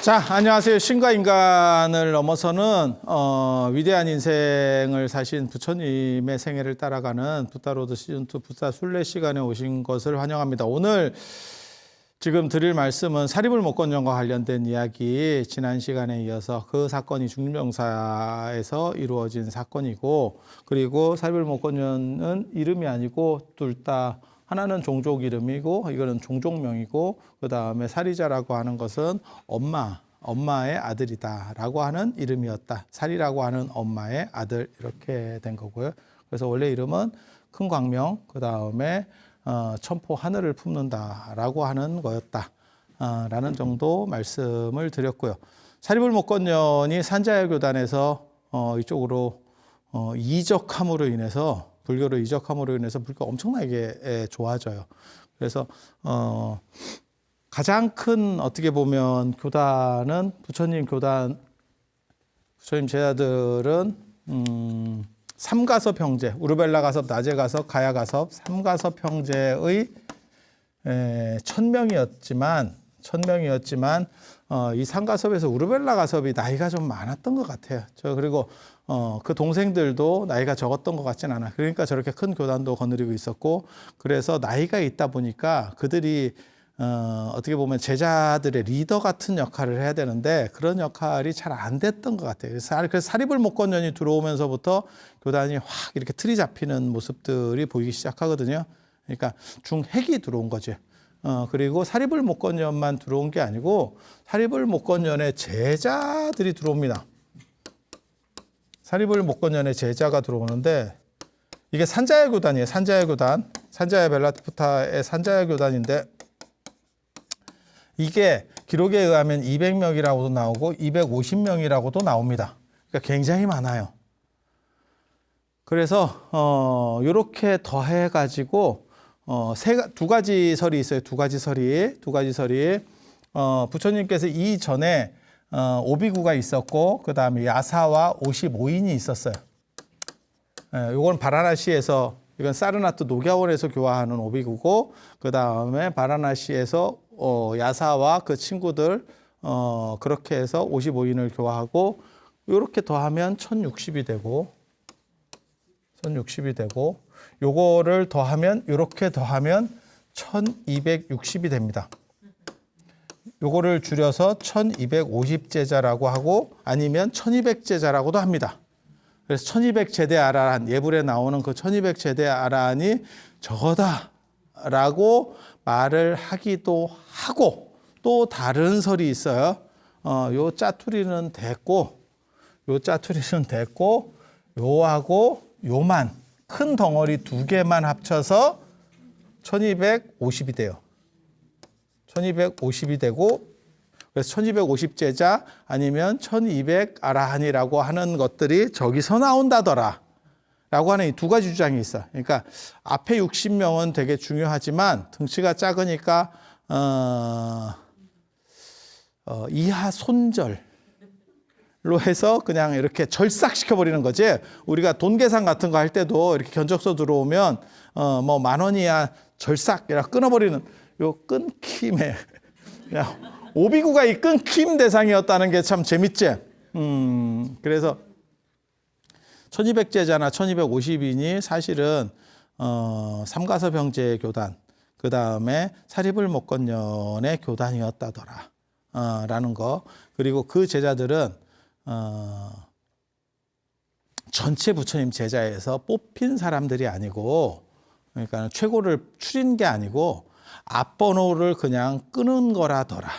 자, 안녕하세요. 신과 인간을 넘어서는 위대한 인생을 사신 부처님의 생애를 따라가는 붓다로드 시즌2 붓다 순례 시간에 오신 것을 환영합니다. 오늘 지금 드릴 말씀은 사리불목건전과 관련된 이야기, 지난 시간에 이어서 그 사건이 중림정사에서 이루어진 사건이고, 그리고 사리불목건전은 이름이 아니고 둘 다 하나는 종족 이름이고 이거는 종족명이고, 그 다음에 사리자라고 하는 것은 엄마의 아들이다라고 하는 이름이었다. 사리라고 하는 엄마의 아들, 이렇게 된 거고요. 그래서 원래 이름은 큰 광명, 그 다음에 천포 하늘을 품는다라고 하는 거였다. 라는 정도 말씀을 드렸고요. 사리불목건전이 산자야 교단에서 이쪽으로 이적함으로 인해서, 불교로 이적함으로 인해서 불교가 엄청나게 좋아져요. 그래서 가장 큰, 어떻게 보면 교단은 부처님 제자들은 삼가섭 형제, 우르벨라 가섭, 나제 가섭, 가야 가섭, 삼가섭 형제의 1000명이었지만 이 삼가섭에서 우르벨라 가섭이 나이가 좀 많았던 것 같아요. 그리고 그 동생들도 나이가 적었던 것 같진 않아. 그러니까 저렇게 큰 교단도 거느리고 있었고, 그래서 나이가 있다 보니까 그들이 어떻게 보면 제자들의 리더 같은 역할을 해야 되는데 그런 역할이 잘 안 됐던 것 같아요. 그래서 사리불목건전이 들어오면서부터 교단이 확 이렇게 틀이 잡히는 모습들이 보이기 시작하거든요. 그러니까 중핵이 들어온 거죠. 그리고 사리불목건전만 들어온 게 아니고 사리불목건전의 제자들이 들어옵니다. 사리불목건전의 제자가 들어오는데, 이게 산자야 교단이에요. 산자야 교단, 산자야 벨라푸타의 산자야 교단인데, 이게 기록에 의하면 200명이라고도 나오고 250명이라고도 나옵니다. 그러니까 굉장히 많아요. 그래서 이렇게 더해 가지고 두 가지 설이 있어요. 두 가지 설이 부처님께서 이전에 오비구가 있었고, 그 다음에 야사와 55인이 있었어요. 이건 바라나시에서, 이건 사르나트 녹야원에서 교화하는 오비구고, 그 다음에 바라나시에서 야사와 그 친구들 그렇게 해서 55인을 교화하고, 이렇게 더하면 1060이 되고, 요거를 더하면, 이렇게 더하면 1260이 됩니다. 요거를 줄여서 1250제자라고 하고, 아니면 1200제자라고도 합니다. 그래서 1200제대 아라한, 예불에 나오는 그 1200제대 아라한이 저거다라고 말을 하기도 하고, 또 다른 설이 있어요. 요 짜투리는 됐고, 요하고 요만, 큰 덩어리 두 개만 합쳐서 1250이 돼요. 1250이 되고, 그래서 1250제자 아니면 1200 아라한이라고 하는 것들이 저기서 나온다더라 라고 하는 이 두 가지 주장이 있어. 그러니까 앞에 60명은 되게 중요하지만 등치가 작으니까 이하 손절로 해서 그냥 이렇게 절삭시켜버리는 거지. 우리가 돈 계산 같은 거 할 때도 이렇게 견적서 들어오면 뭐 10,000원이야 절삭이라 끊어버리는, 요 끊김에 그냥 오비구가 이 끊김 대상이었다는 게 참 재밌지. 그래서 1200제자나 1250인이 사실은 삼가섭 형제의 교단, 그 다음에 사리불목건전의 교단이었다더라 라는 거. 그리고 그 제자들은 전체 부처님 제자에서 뽑힌 사람들이 아니고, 그러니까 최고를 추린 게 아니고 앞번호를 그냥 끄는 거라더라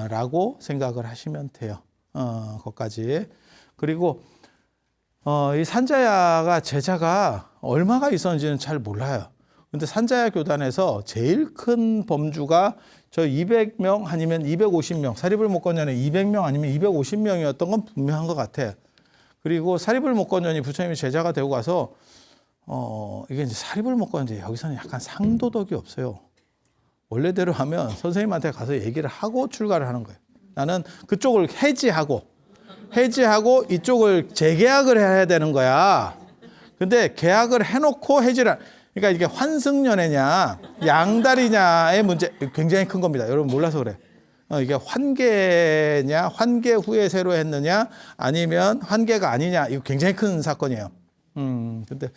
라고 생각을 하시면 돼요. 거기까지. 그리고 이 산자야가 제자가 얼마가 있었는지는 잘 몰라요. 근데 산자야 교단에서 제일 큰 범주가 저 200명 아니면 250명, 사리불목건전에 200명 아니면 250명이었던 건 분명한 것 같아. 그리고 사리불목건전이 부처님이 제자가 되고 가서 이게 이제 사리불목건전이 여기서는 약간 상도덕이 없어요. 원래대로 하면 선생님한테 가서 얘기를 하고 출가를 하는 거예요. 나는 그쪽을 해지하고 이쪽을 재계약을 해야 되는 거야. 근데 계약을 해놓고 해지를, 그러니까 이게 환승연애냐 양다리냐의 문제, 굉장히 큰 겁니다. 여러분 몰라서 그래. 이게 환계냐, 환계 후에 새로 했느냐, 아니면 환계가 아니냐, 이거 굉장히 큰 사건이에요. 근데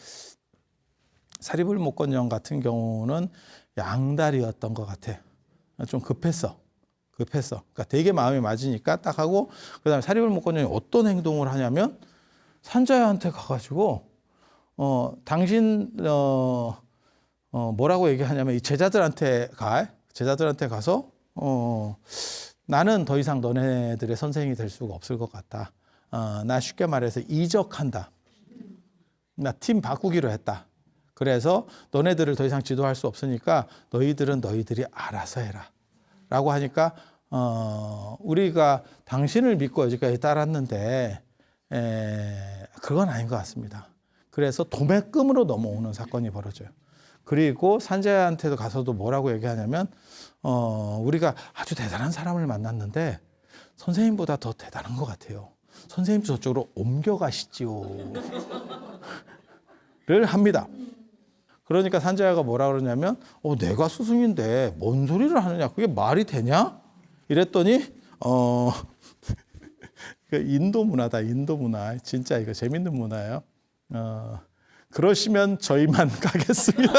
사리불목건영 같은 경우는 양다리였던 것 같아. 좀 급했어. 그러니까 되게 마음이 맞으니까 딱 하고, 그 다음에 사리불목건영이 어떤 행동을 하냐면, 산자야한테 가가지고, 당신, 뭐라고 얘기하냐면, 이 제자들한테 가서, 나는 더 이상 너네들의 선생이 될 수가 없을 것 같다. 나 쉽게 말해서 이적한다. 나 팀 바꾸기로 했다. 그래서 너네들을 더 이상 지도할 수 없으니까 너희들은 너희들이 알아서 해라. 라고 하니까 우리가 당신을 믿고 여기까지 따랐는데 그건 아닌 것 같습니다. 그래서 도매금으로 넘어오는 사건이 벌어져요. 그리고 산자한테도 가서도 뭐라고 얘기하냐면 우리가 아주 대단한 사람을 만났는데 선생님보다 더 대단한 것 같아요. 선생님 저쪽으로 옮겨가시지요. 를 합니다. 그러니까 산자야가 뭐라 그러냐면 내가 스승인데 뭔 소리를 하느냐, 그게 말이 되냐? 이랬더니 인도 문화다. 인도 문화. 진짜 이거 재밌는 문화예요. 그러시면 저희만 가겠습니다.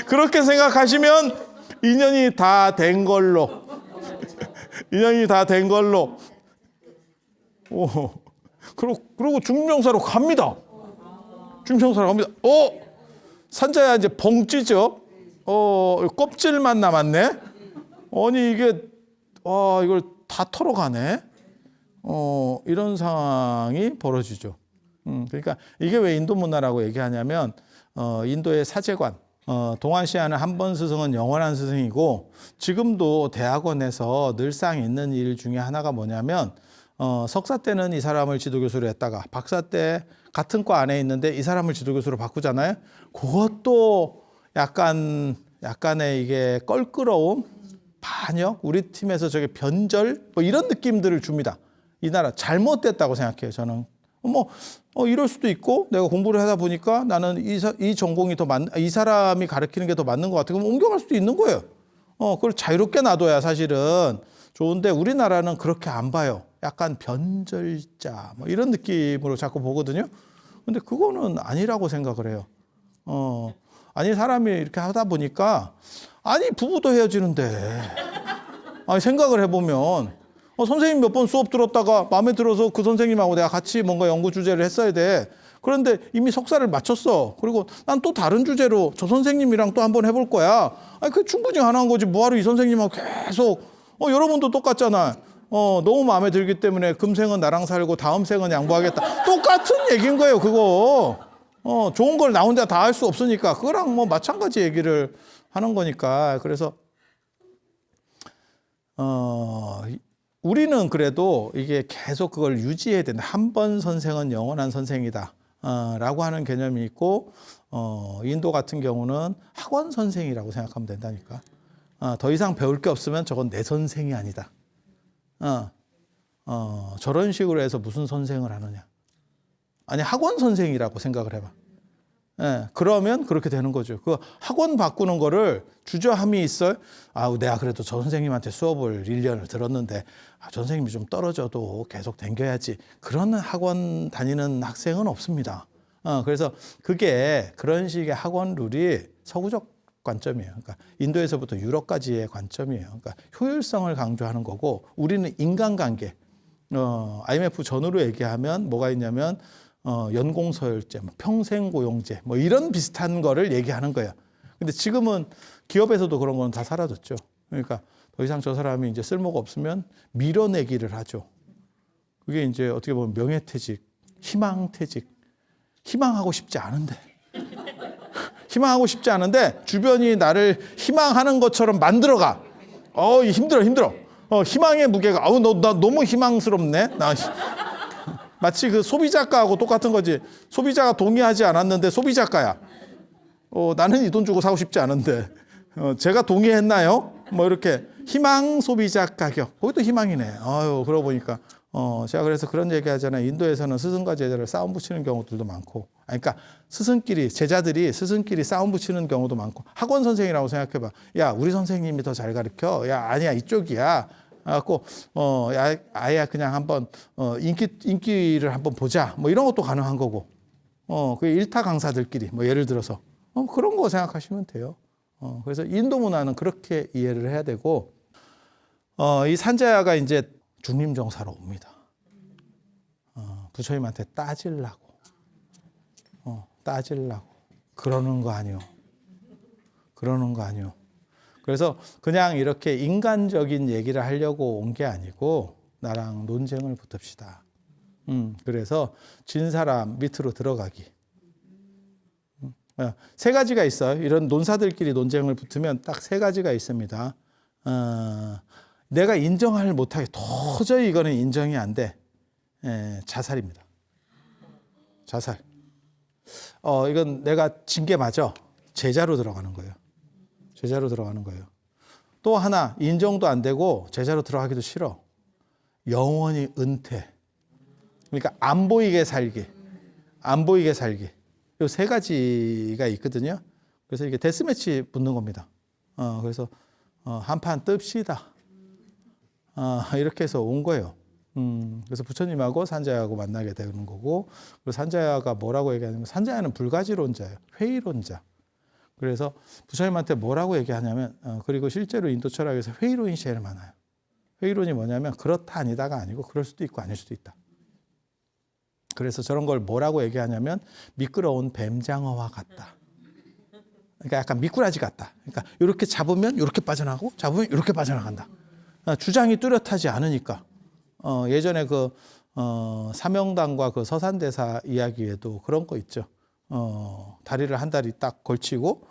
그렇게 생각하시면 인연이 다 된 걸로. 그리고 중명사로 갑니다. 산자야 이제 벙찌죠. 껍질만 남았네. 아니 이게 이걸 다 털어가네. 이런 상황이 벌어지죠. 그러니까 이게 왜 인도 문화라고 얘기하냐면 인도의 사제관, 동아시아는 한 번 스승은 영원한 스승이고, 지금도 대학원에서 늘상 있는 일 중에 하나가 뭐냐면 석사 때는 이 사람을 지도교수로 했다가 박사 때 같은 과 안에 있는데 이 사람을 지도교수로 바꾸잖아요. 그것도 약간의 이게 껄끄러움, 반역, 우리 팀에서 저게 변절, 뭐 이런 느낌들을 줍니다. 이 나라 잘못됐다고 생각해요, 저는. 이럴 수도 있고, 내가 공부를 하다 보니까 나는 이 전공이 이 사람이 가르치는 게 더 맞는 것 같아. 그럼 옮겨갈 수도 있는 거예요. 그걸 자유롭게 놔둬야 사실은 좋은데, 우리나라는 그렇게 안 봐요. 약간 변절자, 뭐 이런 느낌으로 자꾸 보거든요. 근데 그거는 아니라고 생각을 해요. 아니, 사람이 이렇게 하다 보니까, 아니, 부부도 헤어지는데. 아니, 생각을 해보면, 선생님 몇 번 수업 들었다가 마음에 들어서 그 선생님하고 내가 같이 뭔가 연구 주제를 했어야 돼. 그런데 이미 석사를 마쳤어. 그리고 난 또 다른 주제로 저 선생님이랑 또 한번 해볼 거야. 아니, 그게 충분히 가능한 거지. 뭐하러 이 선생님하고 계속, 여러분도 똑같잖아. 너무 마음에 들기 때문에 금생은 나랑 살고 다음 생은 양보하겠다. 똑같은 얘기인 거예요, 그거. 좋은 걸 나 혼자 다 할 수 없으니까. 그거랑 뭐 마찬가지 얘기를 하는 거니까. 그래서, 우리는 그래도 이게 계속 그걸 유지해야 된다. 한 번 선생은 영원한 선생이다. 라고 하는 개념이 있고, 인도 같은 경우는 학원 선생이라고 생각하면 된다니까. 더 이상 배울 게 없으면 저건 내 선생이 아니다. 저런 식으로 해서 무슨 선생을 하느냐. 아니, 학원 선생이라고 생각을 해봐. 그러면 그렇게 되는 거죠. 그 학원 바꾸는 거를 주저함이 있어요. 내가 그래도 저 선생님한테 수업을 1년을 들었는데, 저 선생님이 좀 떨어져도 계속 댕겨야지. 그런 학원 다니는 학생은 없습니다. 그래서 그런 식의 학원 룰이 서구적 관점이에요. 그러니까 인도에서부터 유럽까지의 관점이에요. 그러니까 효율성을 강조하는 거고, 우리는 인간관계. IMF 전후로 얘기하면 뭐가 있냐면, 연공서열제, 평생고용제, 뭐 이런 비슷한 거를 얘기하는 거예요. 근데 지금은 기업에서도 그런 건 다 사라졌죠. 그러니까 더 이상 저 사람이 이제 쓸모가 없으면 밀어내기를 하죠. 그게 이제 어떻게 보면 명예퇴직, 희망퇴직. 희망하고 싶지 않은데 주변이 나를 희망하는 것처럼 만들어가. 힘들어. 희망의 무게가, 나 너무 희망스럽네. 마치 그 소비자가하고 똑같은 거지. 소비자가 동의하지 않았는데 소비자가야. 나는 이 돈 주고 사고 싶지 않은데. 제가 동의했나요? 뭐 이렇게 희망 소비자 가격. 거기도 희망이네. 그러고 보니까 제가 그래서 그런 얘기 하잖아요. 인도에서는 스승과 제자를 싸움 붙이는 경우들도 많고, 그러니까 제자들이 스승끼리 싸움 붙이는 경우도 많고, 학원 선생이라고 생각해봐. 야, 우리 선생님이 더 잘 가르쳐. 야, 아니야, 이쪽이야. 그래갖고, 야, 아야, 그냥 한번, 인기를 한번 보자. 뭐 이런 것도 가능한 거고, 그 일타 강사들끼리, 뭐 예를 들어서, 그런 거 생각하시면 돼요. 그래서 인도 문화는 그렇게 이해를 해야 되고, 이 산자야가 이제 중림정사로 옵니다. 부처님한테 따지려고. 그러는 거 아니요. 그래서 그냥 이렇게 인간적인 얘기를 하려고 온 게 아니고 나랑 논쟁을 붙읍시다. 그래서 진 사람 밑으로 들어가기. 세 가지가 있어요. 이런 논사들끼리 논쟁을 붙으면 딱 세 가지가 있습니다. 내가 인정을 못하게 도저히 이거는 인정이 안 돼. 자살입니다. 자살. 이건 내가 진 게 맞아. 제자로 들어가는 거예요. 또 하나 인정도 안 되고 제자로 들어가기도 싫어. 영원히 은퇴. 그러니까 안 보이게 살기. 이 세 가지가 있거든요. 그래서 이게 데스매치 붙는 겁니다. 그래서 한판 뜹시다. 이렇게 해서 온 거예요. 그래서 부처님하고 산자야하고 만나게 되는 거고, 그리고 산자야가 뭐라고 얘기하냐면, 산자야는 불가지론자예요. 회의론자. 그래서 부처님한테 뭐라고 얘기하냐면, 그리고 실제로 인도 철학에서 회의론이 제일 많아요. 회의론이 뭐냐면, 그렇다 아니다가 아니고, 그럴 수도 있고 아닐 수도 있다. 그래서 저런 걸 뭐라고 얘기하냐면, 미끄러운 뱀장어와 같다. 그러니까 약간 미꾸라지 같다. 그러니까 이렇게 잡으면 이렇게 빠져나가고, 잡으면 이렇게 빠져나간다. 주장이 뚜렷하지 않으니까. 예전에 그 사명당과 그 서산대사 이야기에도 그런 거 있죠. 다리를 한 다리 딱 걸치고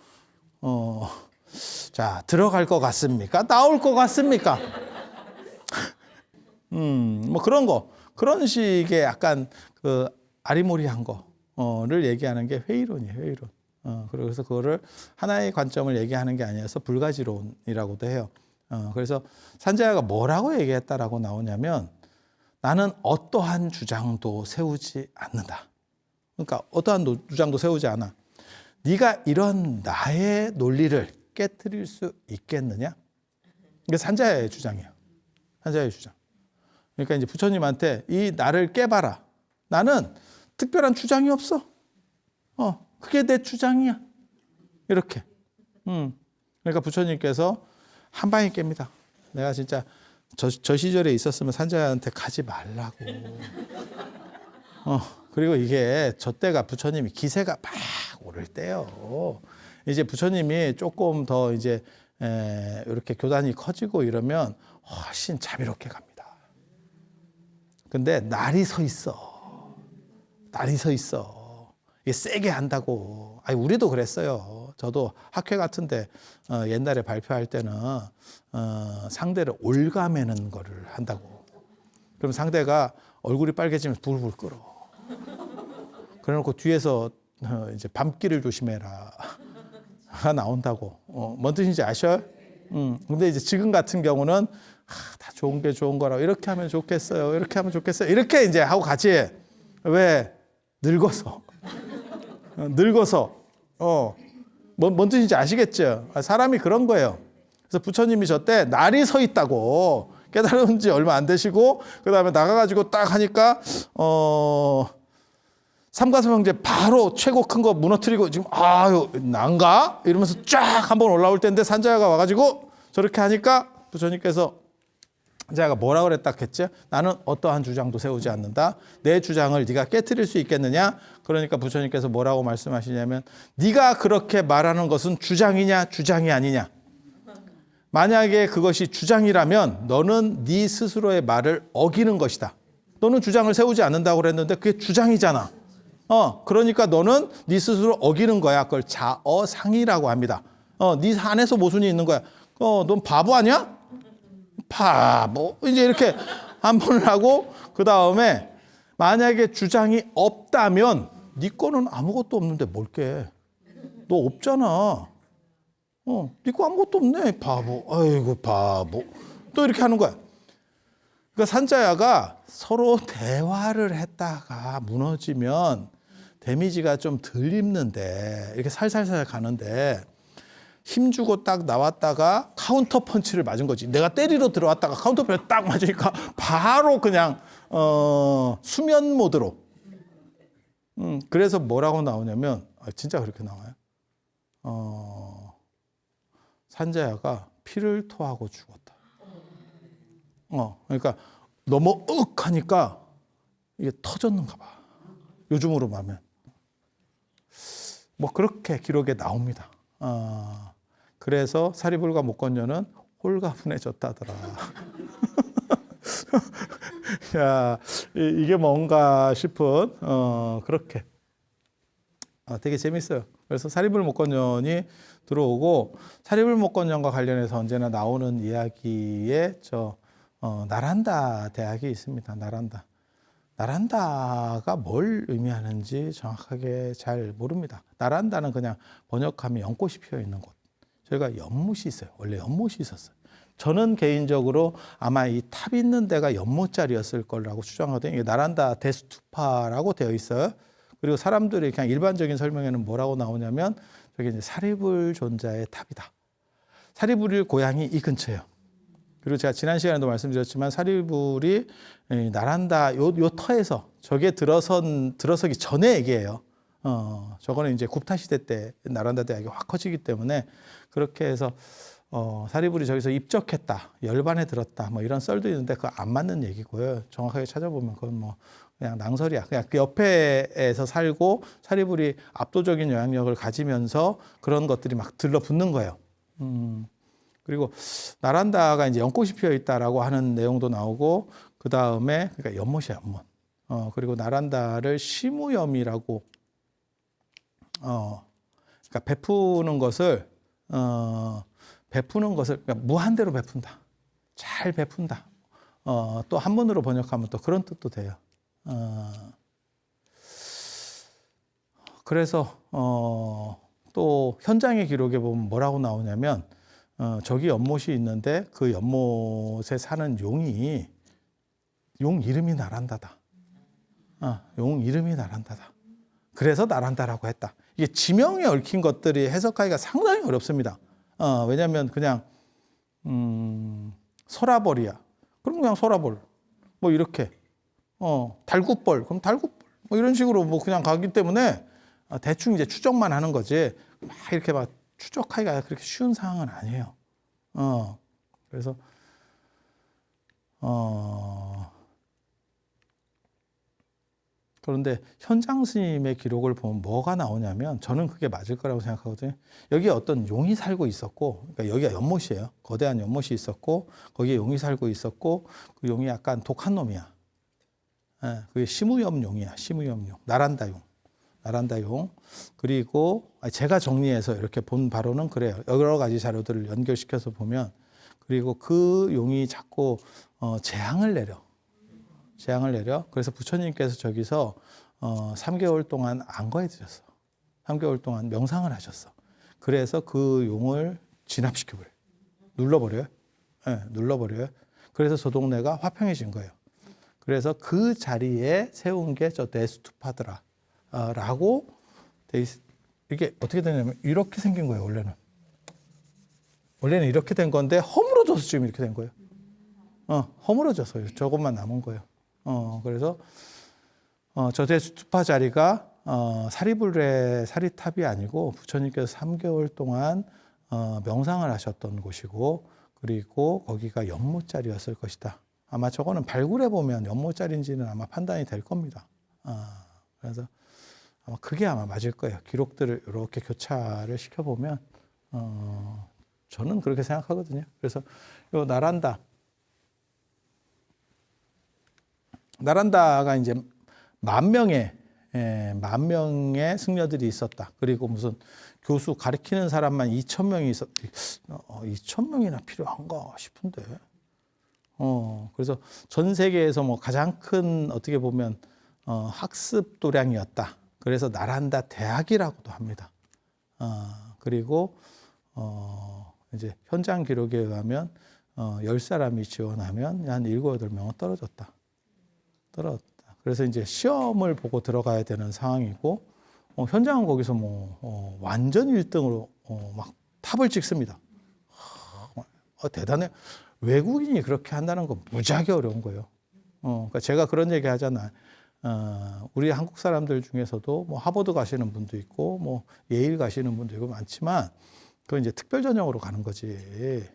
자, 들어갈 것 같습니까? 나올 것 같습니까? 뭐 그런 식의 약간 그 아리모리한 거를 얘기하는 게 회의론이에요. 회의론. 그래서 그거를 하나의 관점을 얘기하는 게 아니어서 불가지론이라고도 해요. 그래서 산자야가 뭐라고 얘기했다라고 나오냐면, 나는 어떠한 주장도 세우지 않는다. 그러니까 어떠한 주장도 세우지 않아. 네가 이런 나의 논리를 깨트릴 수 있겠느냐? 이게 산자야의 주장이에요. 산자야의 주장. 그러니까 이제 부처님한테 이 나를 깨봐라. 나는 특별한 주장이 없어. 그게 내 주장이야. 이렇게. 그러니까 부처님께서 한 방에 깹니다. 내가 진짜 저 시절에 있었으면 산자야한테 가지 말라고. 그리고 이게 저 때가 부처님이 기세가 막 오를 때요. 이제 부처님이 조금 더 이제 이렇게 교단이 커지고 이러면 훨씬 자비롭게 갑니다. 근데 날이 서 있어. 이게 세게 한다고. 아니, 우리도 그랬어요. 저도 학회 같은데 옛날에 발표할 때는 상대를 올가매는 거를 한다고. 그럼 상대가 얼굴이 빨개지면 불불 끓어. 그래놓고 뒤에서 이제 밤길을 조심해라 가 나온다고. 뭔 뜻인지 아셔요? 근데 이제 지금 같은 경우는 다 좋은 게 좋은 거라고. 이렇게 하면 좋겠어요. 이렇게 이제 하고 같이. 왜? 늙어서. 뭔 뜻인지 아시겠죠? 사람이 그런 거예요. 그래서 부처님이 저 때 날이 서 있다고, 깨달은 지 얼마 안 되시고, 그 다음에 나가가지고 딱 하니까, 삼가섭 형제 바로 최고 큰 거 무너뜨리고, 지금, 난가? 이러면서 쫙 한번 올라올 때인데, 산자야가 와가지고 저렇게 하니까 부처님께서, 산자야가 뭐라고 그랬다 했죠? 나는 어떠한 주장도 세우지 않는다. 내 주장을 네가 깨트릴 수 있겠느냐? 그러니까 부처님께서 뭐라고 말씀하시냐면, 네가 그렇게 말하는 것은 주장이냐, 주장이 아니냐? 만약에 그것이 주장이라면 너는 네 스스로의 말을 어기는 것이다. 너는 주장을 세우지 않는다고 그랬는데 그게 주장이잖아. 그러니까 너는 네 스스로 어기는 거야. 그걸 자어상이라고 합니다. 네 안에서 모순이 있는 거야. 넌 바보 아니야? 바보. 이제 이렇게 한 번을 하고, 그 다음에 만약에 주장이 없다면 네 거는 아무것도 없는데 뭘 깨? 너 없잖아. 네 거 아무것도 없네. 바보. 아이고 바보. 또 이렇게 하는 거야. 그러니까 산자야가 서로 대화를 했다가 무너지면 데미지가 좀 덜 입는데 이렇게 살살살 가는데 힘주고 딱 나왔다가 카운터 펀치를 맞은 거지. 내가 때리러 들어왔다가 카운터 펀치 딱 맞으니까 바로 그냥 수면 모드로. 그래서 뭐라고 나오냐면 진짜 그렇게 나와요. 산자야가 피를 토하고 죽었다. 그러니까 너무 하니까 이게 터졌는가 봐. 요즘으로 말하면 뭐 그렇게 기록에 나옵니다. 그래서 사리불과 목건녀는 홀가분해졌다더라. 야, 이게 뭔가 싶은 그렇게 되게 재밌어요. 그래서 사리불 목건년이 들어오고 사리불 목건년과 관련해서 언제나 나오는 이야기에 나란다 대학이 있습니다. 나란다가 뭘 의미하는지 정확하게 잘 모릅니다. 나란다는 그냥 번역하면 연꽃이 피어 있는 곳. 저희가 연못이 있어요. 원래 연못이 있었어요. 저는 개인적으로 아마 이 탑 있는 데가 연못자리였을 거라고 추정하거든요. 이게 나란다 데스투파라고 되어 있어요. 그리고 사람들이 그냥 일반적인 설명에는 뭐라고 나오냐면 저게 이제 사리불 존자의 탑이다. 사리불 고향이 이 근처예요. 그리고 제가 지난 시간에도 말씀드렸지만 사리불이 나란다 요 터에서 저게 들어서기 전에 얘기예요. 저거는 이제 굽타 시대 때 나란다 대학이 확 커지기 때문에 그렇게 해서 사리불이 저기서 입적했다, 열반에 들었다, 뭐 이런 썰도 있는데 그거 안 맞는 얘기고요. 정확하게 찾아보면 그건 뭐 그냥 낭설이야. 그냥 그 옆에서 살고 사리불이 압도적인 영향력을 가지면서 그런 것들이 막 들러붙는 거예요. 그리고 나란다가 이제 연꽃이 피어 있다라고 하는 내용도 나오고 그 다음에 그러니까 연못이야 연못. 그리고 나란다를 시무염이라고 그러니까 베푸는 것을 그러니까 무한대로 베푼다. 잘 베푼다. 또 한문으로 번역하면 또 그런 뜻도 돼요. 그래서 또 현장의 기록에 보면 뭐라고 나오냐면 저기 연못이 있는데 그 연못에 사는 용이 용 이름이 나란다다. 용 이름이 나란다다. 그래서 나란다라고 했다. 이게 지명에 얽힌 것들이 해석하기가 상당히 어렵습니다. 왜냐하면 그냥 소라벌이야. 그럼 그냥 소라벌. 뭐 이렇게 달굿벌. 그럼 달굿벌. 뭐 이런 식으로 뭐 그냥 가기 때문에 대충 이제 추정만 하는 거지. 막 이렇게 막 추적하기가 그렇게 쉬운 상황은 아니에요. 그래서 그런데 현장 스님의 기록을 보면 뭐가 나오냐면 저는 그게 맞을 거라고 생각하거든요. 여기에 어떤 용이 살고 있었고, 그러니까 여기가 연못이에요. 거대한 연못이 있었고, 거기에 용이 살고 있었고, 그 용이 약간 독한 놈이야. 그게 시무염용이야. 시무염용. 나란다용. 그리고 제가 정리해서 이렇게 본 바로는 그래요. 여러 가지 자료들을 연결시켜서 보면 그리고 그 용이 자꾸 재앙을 내려. 그래서 부처님께서 저기서 3개월 동안 안거해 드셨어. 3개월 동안 명상을 하셨어. 그래서 그 용을 진압시켜버려요. 눌러버려요. 네, 눌러버려요. 그래서 저 동네가 화평해진 거예요. 그래서 그 자리에 세운 게 저 데스투파드라 라고 돼 있. 이게 어떻게 되냐면 이렇게 생긴 거예요. 원래는 이렇게 된 건데 허물어져서 지금 이렇게 된 거예요. 허물어져서 저것만 남은 거예요. 그래서 저 데스투파 자리가 사리불의 사리탑이 아니고 부처님께서 3개월 동안 명상을 하셨던 곳이고 그리고 거기가 연못자리였을 것이다. 아마 저거는 발굴해 보면 연못자리인지는 아마 판단이 될 겁니다. 그래서 아마 그게 아마 맞을 거예요. 기록들을 이렇게 교차를 시켜보면 저는 그렇게 생각하거든요. 그래서 요 나란다가 이제 10,000명의 승려들이 있었다. 그리고 무슨 교수 가르치는 사람만 2,000명이 2,000명이나 필요한가 싶은데. 그래서 전 세계에서 뭐 가장 큰 어떻게 보면 학습 도량이었다. 그래서 나란다 대학이라고도 합니다. 그리고 이제 현장 기록에 의하면 10사람이 지원하면 한 7, 8명은 떨어졌다. 그래서 이제 시험을 보고 들어가야 되는 상황이고, 현장은 거기서 완전 1등으로 막 탑을 찍습니다. 대단해. 외국인이 그렇게 한다는 건 무지하게 어려운 거예요. 그러니까 제가 그런 얘기 하잖아요. 우리 한국 사람들 중에서도 뭐 하버드 가시는 분도 있고, 뭐 예일 가시는 분도 있고 많지만, 그건 이제 특별 전형으로 가는 거지.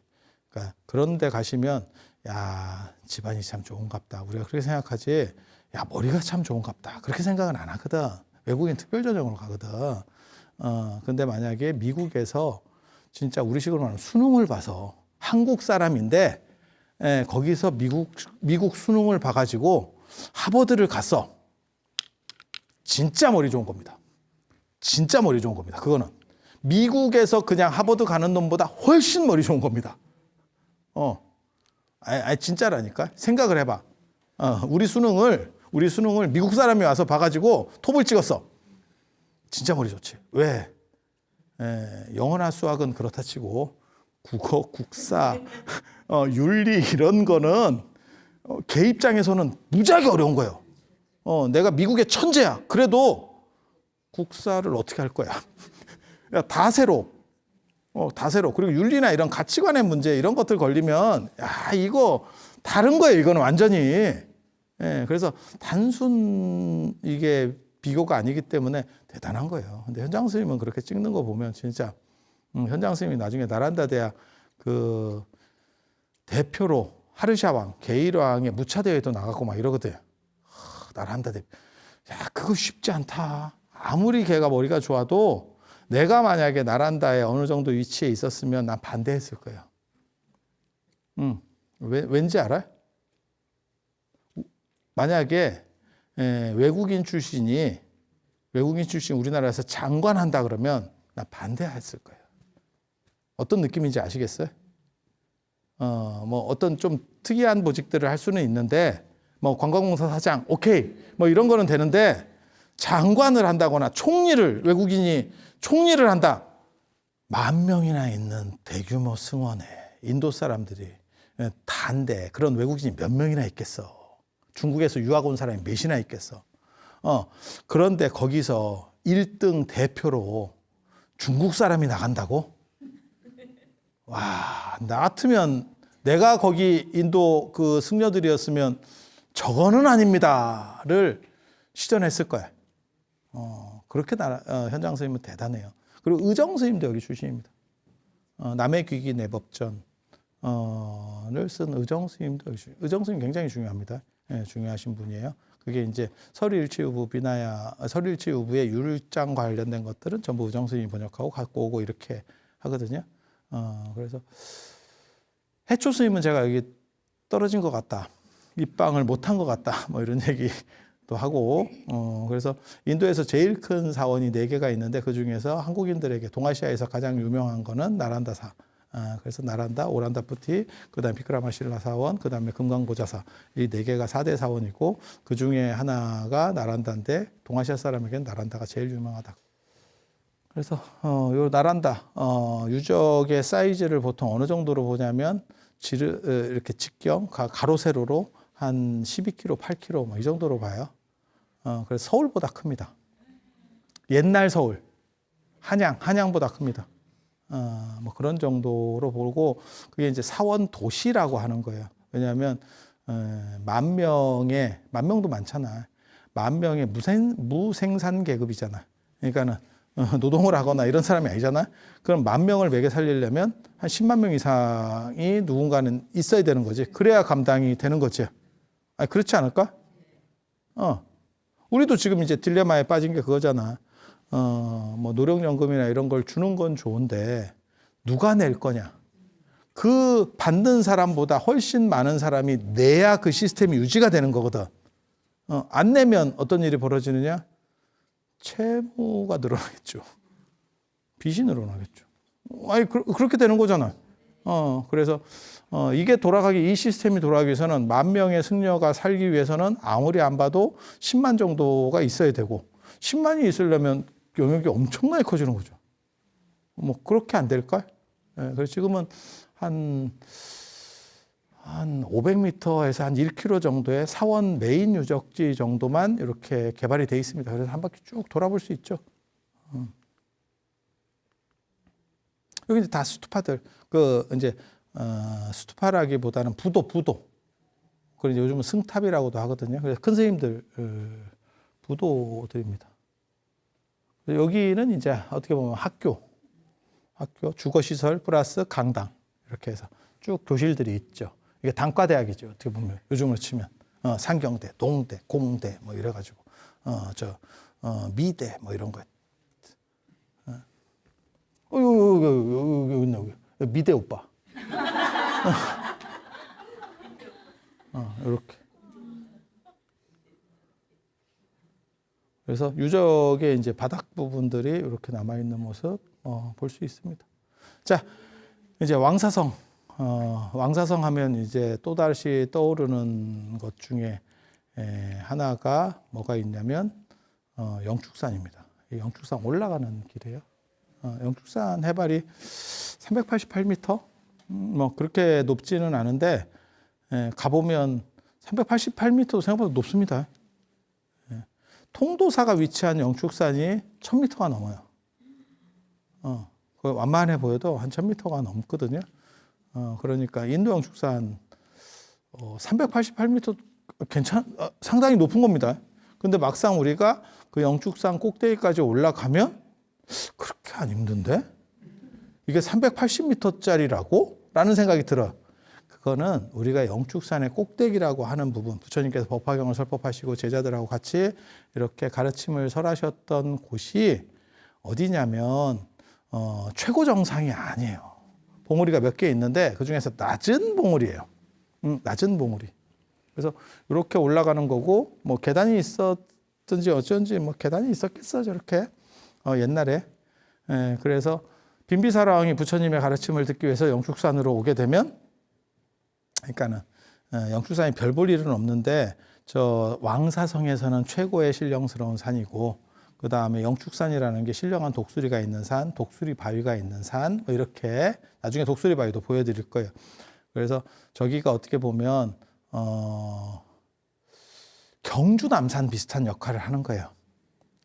그러니까 그런 데 가시면, 야, 집안이 참 좋은갑다. 우리가 그렇게 생각하지, 야, 머리가 참 좋은갑다. 그렇게 생각은 안 하거든. 외국인 특별 전형으로 가거든. 근데 만약에 미국에서 진짜 우리식으로 말하면 수능을 봐서 한국 사람인데, 거기서 미국 수능을 봐가지고 하버드를 갔어. 진짜 머리 좋은 겁니다. 진짜 머리 좋은 겁니다. 그거는. 미국에서 그냥 하버드 가는 놈보다 훨씬 머리 좋은 겁니다. 진짜라니까. 생각을 해봐. 우리 수능을 미국 사람이 와서 봐가지고 톱을 찍었어. 진짜 머리 좋지. 왜? 영어나 수학은 그렇다 치고 국어, 국사, 윤리 이런 거는 걔 입장에서는 무지하게 어려운 거예요. 내가 미국의 천재야. 그래도 국사를 어떻게 할 거야? 야, 다 새로. 다 새로. 그리고 윤리나 이런 가치관의 문제 이런 것들 걸리면 야, 이거 다른 거예요. 이거는 완전히. 그래서 단순 이게 비교가 아니기 때문에 대단한 거예요. 근데 현장 스님은 그렇게 찍는 거 보면 진짜 현장 스님이 나중에 나란다 대학 그 대표로 하르샤 왕, 게일 왕의 무차 대회도 나가고 막 이러거든. 나란다 대표. 야, 그거 쉽지 않다. 아무리 걔가 머리가 좋아도 내가 만약에 나란다에 어느 정도 위치에 있었으면 난 반대했을 거예요. 왠지 알아요? 만약에 외국인 출신이 우리나라에서 장관한다 그러면 나 반대했을 거예요. 어떤 느낌인지 아시겠어요? 뭐 어떤 좀 특이한 보직들을 할 수는 있는데 뭐 관광공사 사장 오케이 뭐 이런 거는 되는데 장관을 한다거나 외국인이 총리를 한다. 10,000명이나 있는 대규모 승원에 인도 사람들이 다인데 그런 외국인이 몇 명이나 있겠어. 중국에서 유학 온 사람이 몇이나 있겠어. 그런데 거기서 1등 대표로 중국 사람이 나간다고? 와, 나 같으면 내가 거기 인도 그 승려들이었으면 저거는 아닙니다를 시전했을 거야. 그렇게 현장 스님은 대단해요. 그리고 의정 스님도 여기 출신입니다. 남의 귀기 내법전을 쓴 의정 스님도 의정 스님 굉장히 중요합니다. 중요하신 분이에요. 그게 이제 설일치우부 설일치우부의 율장 관련된 것들은 전부 의정 스님이 번역하고 갖고 오고 이렇게 하거든요. 그래서 해초 스님은 제가 여기 떨어진 것 같다. 입방을 못한 것 같다. 뭐 이런 얘기도 하고, 그래서 인도에서 제일 큰 사원이 4개가 있는데 그 중에서 한국인들에게 동아시아에서 가장 유명한 거는 나란다사. 그래서 나란다, 오란다푸티, 그 다음에 비크라마실라 사원, 그 다음에 금강보자사. 이 4개가 4대 사원이고 그 중에 하나가 나란다인데 동아시아 사람에게는 나란다가 제일 유명하다. 그래서 요 나란다 유적의 사이즈를 보통 어느 정도로 보냐면 이렇게 직경 가로 세로로 한 12km, 8km 뭐 이 정도로 봐요. 그래서 서울보다 큽니다. 옛날 서울, 한양보다 큽니다. 뭐 그런 정도로 보고 그게 이제 사원 도시라고 하는 거예요. 왜냐하면 10,000명도 많잖아. 10,000명의 무생산 계급이잖아. 그러니까는 노동을 하거나 이런 사람이 아니잖아. 그럼 10,000명을 먹여 살리려면 한 10만 명 이상이 누군가는 있어야 되는 거지. 그래야 감당이 되는 거지. 아니, 그렇지 않을까? 우리도 지금 이제 딜레마에 빠진 게 그거잖아. 뭐 노령연금이나 이런 걸 주는 건 좋은데 누가 낼 거냐? 그 받는 사람보다 훨씬 많은 사람이 내야 그 시스템이 유지가 되는 거거든. 안 내면 어떤 일이 벌어지느냐? 채무가 늘어나겠죠. 빚이 늘어나겠죠. 아니, 그렇게 되는 거잖아. 그래서, 이게 이 시스템이 돌아가기 위해서는 10,000명의 승려가 살기 위해서는 아무리 안 봐도 10만 정도가 있어야 되고, 10만이 있으려면 영역이 엄청나게 커지는 거죠. 뭐, 그렇게 안 될걸? 그래서 지금은 한 한 500m에서 한 1km 정도의 사원 메인 유적지 정도만 이렇게 개발이 돼 있습니다. 그래서 한 바퀴 쭉 돌아볼 수 있죠. 여기 이제 다 스투파들, 이제 스투파라기보다는 부도. 그리고 이제 요즘은 승탑이라고도 하거든요. 그래서 큰 스님들 부도들입니다. 여기는 이제 어떻게 보면 학교, 주거시설 플러스 강당 이렇게 해서 쭉 교실들이 있죠. 이게 단과대학이죠. 어떻게 보면 요즘으로 치면 상경대, 동대, 공대 뭐 이래가지고 미대 뭐 이런 거. 여기 있네. 미대 오빠. 이렇게. 그래서 유적의 이제 바닥 부분들이 이렇게 남아 있는 모습 볼 수 있습니다. 자, 이제 왕사성. 왕사성 하면 이제 또다시 떠오르는 것 중에 하나가 뭐가 있냐면 영축산입니다. 영축산 올라가는 길이에요. 영축산 해발이 388m? 뭐 그렇게 높지는 않은데 가보면 388m도 생각보다 높습니다. 통도사가 위치한 영축산이 1000m가 넘어요. 완만해 보여도 한 1000m가 넘거든요. 그러니까 인도 영축산 388m 상당히 높은 겁니다. 근데 막상 우리가 그 영축산 꼭대기까지 올라가면 그렇게 안 힘든데? 이게 380m짜리라고? 라는 생각이 들어요. 그거는 우리가 영축산의 꼭대기라고 하는 부분, 부처님께서 법화경을 설법하시고 제자들하고 같이 이렇게 가르침을 설하셨던 곳이 어디냐면 최고 정상이 아니에요. 봉우리가 몇 개 있는데 그중에서 낮은 봉우리예요. 낮은 봉우리. 그래서 이렇게 올라가는 거고 뭐 계단이 있었든지 어쩐지 뭐 계단이 있었겠어 저렇게 옛날에. 그래서 빈비사라 왕이 부처님의 가르침을 듣기 위해서 영축산으로 오게 되면, 그러니까는 영축산이 별 볼 일은 없는데 저 왕사성에서는 최고의 신령스러운 산이고, 그 다음에 영축산이라는 게 신령한 독수리가 있는 산, 독수리 바위가 있는 산, 뭐 이렇게 나중에 독수리 바위도 보여드릴 거예요. 그래서 저기가 어떻게 보면 경주 남산 비슷한 역할을 하는 거예요.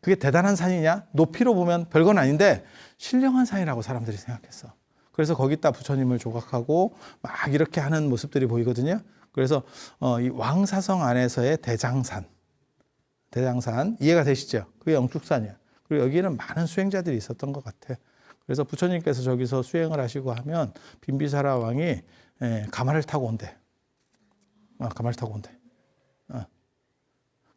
그게 대단한 산이냐? 높이로 보면 별건 아닌데 신령한 산이라고 사람들이 생각했어. 그래서 거기다 부처님을 조각하고 막 이렇게 하는 모습들이 보이거든요. 그래서 이 왕사성 안에서의 대장산 이해가 되시죠? 그게 영축산이야. 그리고 여기는 많은 수행자들이 있었던 것 같아. 그래서 부처님께서 저기서 수행을 하시고 하면 빈비사라 왕이 가마를 타고 온대. 가마를 타고 온대.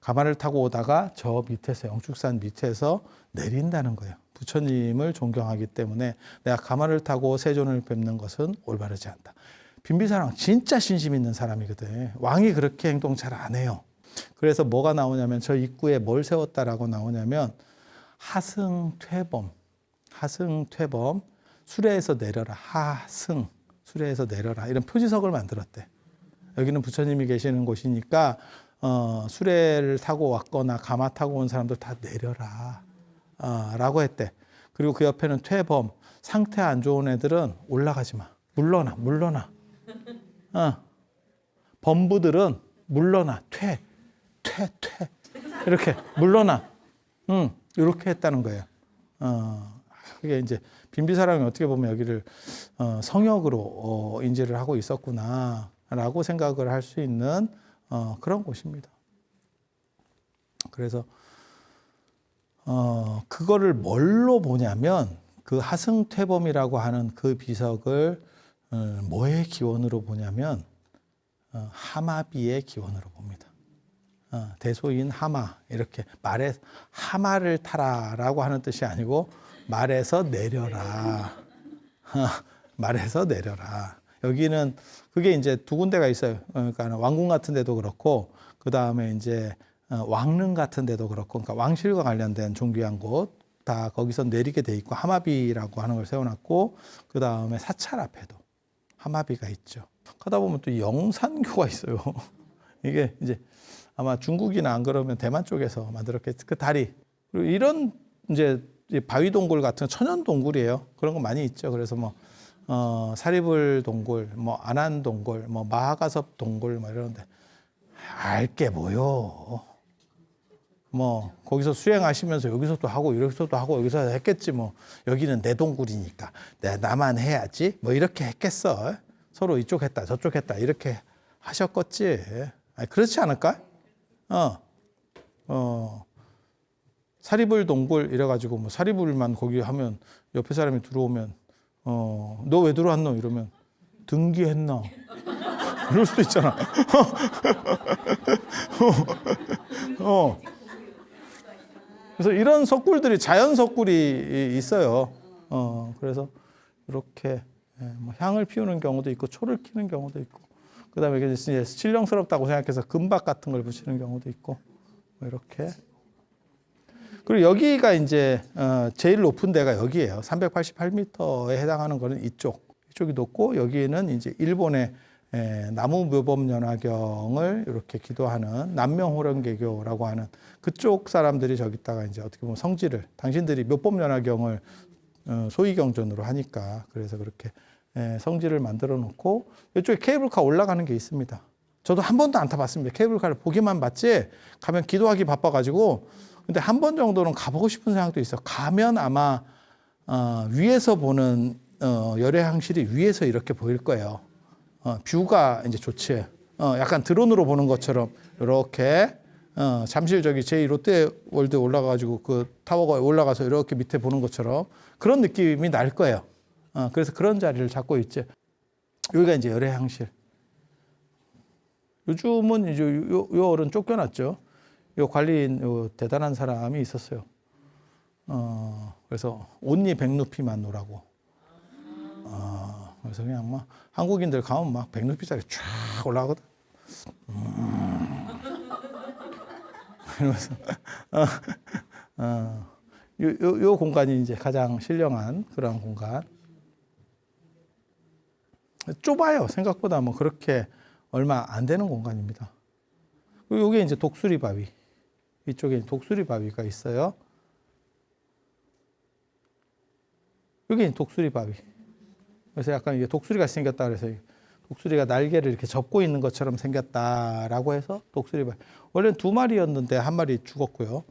가마를 타고 오다가 저 밑에서 영축산 밑에서 내린다는 거예요. 부처님을 존경하기 때문에 내가 가마를 타고 세존을 뵙는 것은 올바르지 않다. 빈비사랑 진짜 신심 있는 사람이거든. 왕이 그렇게 행동 잘 안 해요. 그래서 뭐가 나오냐면 저 입구에 뭘 세웠다라고 나오냐면 하승퇴범, 수레에서 내려라. 수레에서 내려라. 이런 표지석을 만들었대. 여기는 부처님이 계시는 곳이니까 수레를 타고 왔거나 가마 타고 온 사람들 다 내려라 라고 했대. 그리고 그 옆에는 퇴범, 상태 안 좋은 애들은 올라가지 마. 물러나. 범부들은 물러나. 퇴. 이렇게 물러나. 이렇게 했다는 거예요. 그게 이제 빈비사랑이 어떻게 보면 여기를 성역으로 인지를 하고 있었구나라고 생각을 할 수 있는 그런 곳입니다. 그래서 그거를 뭘로 보냐면 그 하승퇴범이라고 하는 그 비석을 뭐의 기원으로 보냐면 하마비의 기원으로 봅니다. 대소인 하마, 이렇게 말에 하마를 타라라고 하는 뜻이 아니고 말에서 내려라. 말에서 내려라. 여기는 그게 이제 두 군데가 있어요. 그러니까 왕궁 같은 데도 그렇고, 그 다음에 이제 왕릉 같은 데도 그렇고, 그러니까 왕실과 관련된 존귀한 곳 다 거기서 내리게 돼 있고, 하마비라고 하는 걸 세워놨고, 그 다음에 사찰 앞에도 하마비가 있죠. 가다 보면 또 영산교가 있어요. 이게 이제 아마 중국이나 안 그러면 대만 쪽에서 만들었겠지. 그 다리. 그리고 이런 이제 바위 동굴 같은 천연 동굴이에요. 그런 거 많이 있죠. 그래서 뭐 사리불 동굴, 뭐 안한 동굴, 뭐 마하가섭 동굴 뭐 이러는데 알게 뭐요? 뭐 거기서 수행하시면서 여기서도 하고 여기서도 하고 여기서 했겠지 뭐. 여기는 내 동굴이니까 나만 해야지 뭐 이렇게 했겠어. 서로 이쪽 했다 저쪽 했다 이렇게 하셨겠지. 아니, 그렇지 않을까? 사리불 동굴 이래가지고 뭐 사리불만 거기 하면 옆에 사람이 들어오면 너 왜 들어왔노? 이러면 등기했나? 이럴 수도 있잖아. 그래서 이런 석굴들이 자연 석굴이 있어요. 그래서 이렇게 뭐 향을 피우는 경우도 있고 초를 키는 경우도 있고, 그다음에 이제 신령스럽다고 생각해서 금박 같은 걸 붙이는 경우도 있고 뭐 이렇게. 그리고 여기가 이제 제일 높은 데가 여기예요. 388m에 해당하는 거는 이쪽이 높고, 여기는 이제 일본의 나무 묘법 연화경을 이렇게 기도하는 남명호령개교라고 하는 그쪽 사람들이 저기다가 이제 어떻게 보면 성지를, 당신들이 묘법 연화경을 소위경전으로 하니까 그래서 그렇게 성지를 만들어 놓고, 이쪽에 케이블카 올라가는 게 있습니다. 저도 한 번도 안 타봤습니다. 케이블카를 보기만 봤지 가면 기도하기 바빠가지고. 근데 한 번 정도는 가보고 싶은 생각도 있어. 가면 아마 위에서 보는 열애항실이 위에서 이렇게 보일 거예요. 뷰가 이제 좋지. 약간 드론으로 보는 것처럼 이렇게 잠실 저기 제2롯데월드 올라가가지고 그 타워가 올라가서 이렇게 밑에 보는 것처럼 그런 느낌이 날 거예요. 그래서 그런 자리를 잡고 있지. 여기가 이제 열애항실. 요즘은 이제 요 어른 쫓겨났죠. 요 관리인 요 대단한 사람이 있었어요. 그래서 온리 백루피만 노라고. 그래서 그냥 막 한국인들 가면 막 백루피짜리 쫙 올라가거든. 이러면서 요 공간이 이제 가장 신령한 그런 공간. 좁아요. 생각보다 뭐 그렇게 얼마 안 되는 공간입니다. 그리고 이게 이제 독수리 바위. 이쪽에 독수리 바위가 있어요. 여기 독수리 바위. 그래서 약간 이게 독수리가 생겼다 그래서 독수리가 날개를 이렇게 접고 있는 것처럼 생겼다라고 해서 독수리 바위. 원래는 2마리였는데 1마리 죽었고요.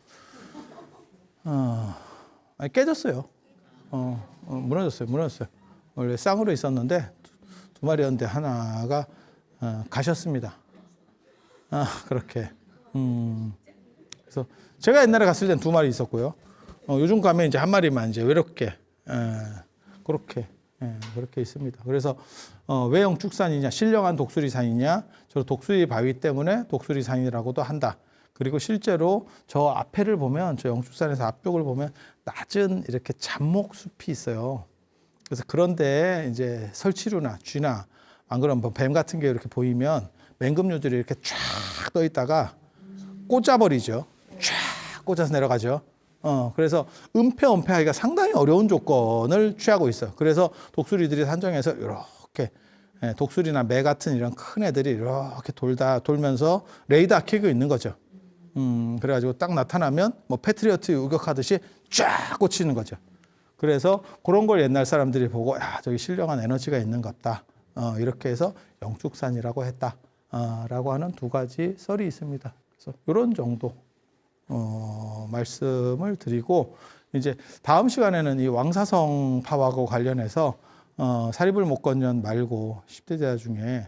아니, 깨졌어요. 무너졌어요. 원래 쌍으로 있었는데 2마리였는데 하나가 가셨습니다. 그렇게. 그래서 제가 옛날에 갔을 땐 2마리 있었고요. 요즘 가면 이제 1마리만 이제 외롭게 그렇게 있습니다. 그래서 왜 영축산이냐, 신령한 독수리산이냐, 저 독수리 바위 때문에 독수리산이라고도 한다. 그리고 실제로 저 앞에를 보면, 저 영축산에서 앞쪽을 보면 낮은 이렇게 잡목숲이 있어요. 그래서 그런데 이제 설치류나 쥐나 안 그러면 뭐 뱀 같은 게 이렇게 보이면 맹금류들이 이렇게 쫙 떠 있다가 꽂아버리죠. 쫙 꽂아서 내려가죠. 그래서 은폐하기가 상당히 어려운 조건을 취하고 있어요. 그래서 독수리들이 산정해서 이렇게 독수리나 매 같은 이런 큰 애들이 이렇게 돌면서 레이더 켜고 있는 거죠. 그래가지고 딱 나타나면 뭐 패트리어트 유격하듯이 쫙 꽂히는 거죠. 그래서 그런 걸 옛날 사람들이 보고, 야, 저기 신령한 에너지가 있는갑다. 이렇게 해서 영축산이라고 했다. 라고 하는 2가지 썰이 있습니다. 그래서 이런 정도 말씀을 드리고, 이제 다음 시간에는 이 왕사성 파하고 관련해서 사리불 목건년 말고 10대자 중에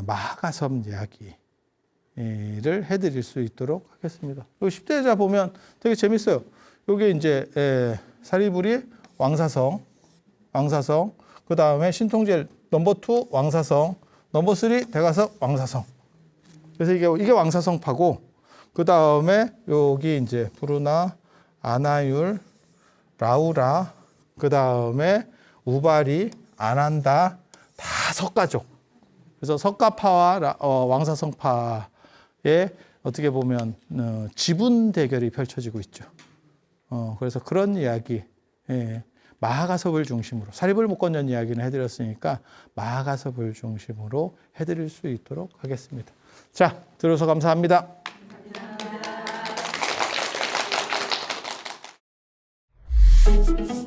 마하가섭 이야기를 해드릴 수 있도록 하겠습니다. 이 10대자 보면 되게 재밌어요. 이게 이제 사리불이 왕사성, 그 다음에 신통제일 넘버 2 왕사성, 넘버 3 대가섭 왕사성. 그래서 이게 왕사성파고, 그 다음에 여기 이제 푸르나, 아나율, 라우라, 그 다음에 우바리, 아난다, 다 석가족. 그래서 석가파와 왕사성파의 어떻게 보면 지분 대결이 펼쳐지고 있죠. 그래서 그런 이야기, 마하가섭을 중심으로, 사리불 목건년 이야기는 해드렸으니까 마하가섭을 중심으로 해드릴 수 있도록 하겠습니다. 자, 들어서 감사합니다. 감사합니다.